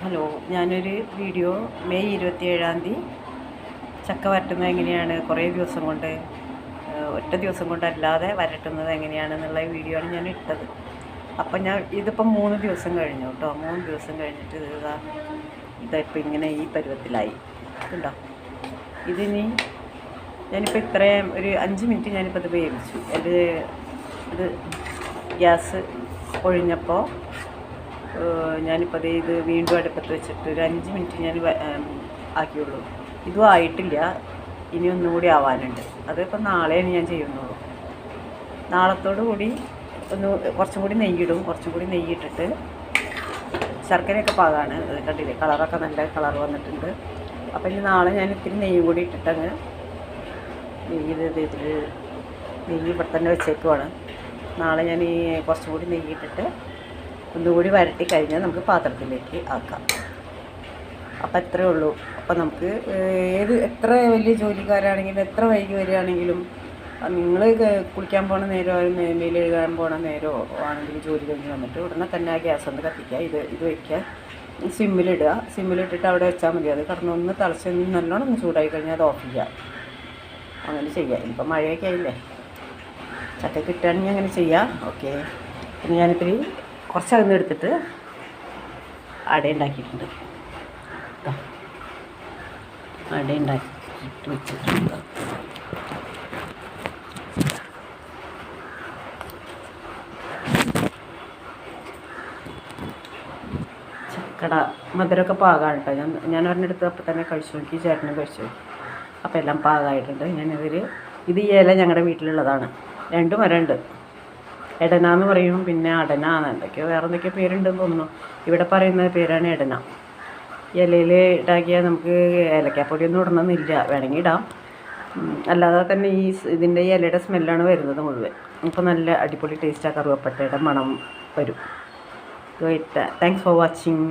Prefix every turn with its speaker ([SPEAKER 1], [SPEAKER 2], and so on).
[SPEAKER 1] Hello, ഞാനൊരു video May 27 ചക്ക വരട്ടുന്നത് എങ്ങനെയാണ്, കുറേ ദിവസം കൊണ്ട് ഒറ്റ ദിവസം കൊണ്ടല്ലാതെ വരട്ടുന്നത് എങ്ങനെയാണെന്നുള്ള വീഡിയോ ആണ് ഞാൻ ഇട്ടത്. അപ്പം ഇതിപ്പം 3 ദിവസം കഴിഞ്ഞു കേട്ടോ. 3 ദിവസം കഴിഞ്ഞിട്ട് ഇതിപ്പോൾ ഇങ്ങനെ ഈ പരുവത്തിലായി ഉണ്ടോ. ഇതിനി ഞാനിപ്പോൾ ഇത്രയും ഒരു 5 മിനിറ്റ് ഞാനിപ്പോൾ ഇത് വേവിച്ചു. ഇത് ഗ്യാസ് ഒഴിഞ്ഞപ്പോൾ ഞാനിപ്പോൾ ഇത് വീണ്ടും അടുപ്പത്ത് വെച്ചിട്ട് ഒരു 5 മിനിറ്റ് ഞാൻ ആക്കിയുള്ളൂ. ഇതും ആയിട്ടില്ല, ഇനി ഒന്നും കൂടി ആവാനുണ്ട്. അതിപ്പോൾ നാളെയാണ് ഞാൻ ചെയ്യുന്നുള്ളൂ. നാളത്തോടു കൂടി കുറച്ചും കൂടി നെയ്യിടും. കുറച്ചും കൂടി നെയ്യിട്ടിട്ട് ശർക്കരയൊക്കെ പാകമാണ്. കണ്ടില്ലേ, കളറൊക്കെ നല്ല കളർ വന്നിട്ടുണ്ട്. അപ്പോൾ ഇനി നാളെ ഞാൻ ഇത്തിരി നെയ്യും കൂടി ഇട്ടിട്ടങ്ങ് നെയ്യ് ഇവിടെ തന്നെ വെച്ചേക്കുവാണ്. നാളെ ഞാൻ കുറച്ചും കൂടി നെയ്യിട്ടിട്ട് ഒന്നുകൂടി വരട്ടി കഴിഞ്ഞാൽ നമുക്ക് പാത്രത്തിലേക്ക് ആക്കാം. അപ്പം അത്രയേ ഉള്ളൂ. അപ്പം നമുക്ക് എത്ര വലിയ ജോലിക്കാരാണെങ്കിലും എത്ര വൈകി വരികയാണെങ്കിലും നിങ്ങൾ കുളിക്കാൻ പോണ നേരമോ മേൽ എഴുതാൻ പോണ നേരമോ ആണെങ്കിലും ജോലി കഴിഞ്ഞ് വന്നിട്ട് ഉടനെ തന്നെ ആ ഗ്യാസ് ഒന്ന് കത്തിക്കുക. ഇത് വയ്ക്കുക, സിമ്മിലിടുക. സിമ്മിലിട്ടിട്ട് അവിടെ വെച്ചാൽ മതി. അത് കിടന്നൊന്ന് തിളച്ച് നല്ലോണം ഒന്ന് ചൂടായി കഴിഞ്ഞാൽ അത് ഓഫ് ചെയ്യുക. അങ്ങനെ ചെയ്യുക. ഇപ്പം മഴയൊക്കെ ആയില്ലേ, ചക്ക കിട്ടുകയാണെങ്കിൽ അങ്ങനെ ചെയ്യുക. ഓക്കെ. പിന്നെ ഞാനിത്തിരി കുറച്ചകന്ന് എടുത്തിട്ട് അട ഉണ്ടാക്കിയിട്ടുണ്ട്. അട ഉണ്ടാക്കിയിട്ട് വെച്ചിട്ടുണ്ട്. ചക്കട മധുരമൊക്കെ പാകമാണ് കേട്ടോ. ഞാൻ ഒരെണ്ണെടുത്ത് അപ്പം തന്നെ കഴിച്ചു നോക്കി, ചേട്ടനും കഴിച്ചു നോക്കി. അപ്പം എല്ലാം പാകമായിട്ടുണ്ട്. ഇത് ഈ ഇല ഞങ്ങളുടെ വീട്ടിലുള്ളതാണ്. 2 മരമുണ്ട്. എടന എന്ന് പറയും, പിന്നെ അടന എന്തൊക്കെയോ വേറെ എന്തൊക്കെയോ പേരുണ്ടെന്ന് തോന്നുന്നു. ഇവിടെ പറയുന്ന പേരാണ് എടന. ഇലയിൽ ഇടാക്കിയാൽ നമുക്ക് ഏലക്കാപ്പൊടിയൊന്നും ഇടണമെന്നില്ല, വേണമെങ്കിൽ ഇടാം. അല്ലാതെ തന്നെ ഇതിൻ്റെ ഇലയുടെ സ്മെല്ലാണ് വരുന്നത് മുഴുവൻ. അപ്പോൾ നല്ല അടിപൊളി ടേസ്റ്റാണ്. കറുവപ്പട്ടയുടെ മണം വരും. Thanks for watching.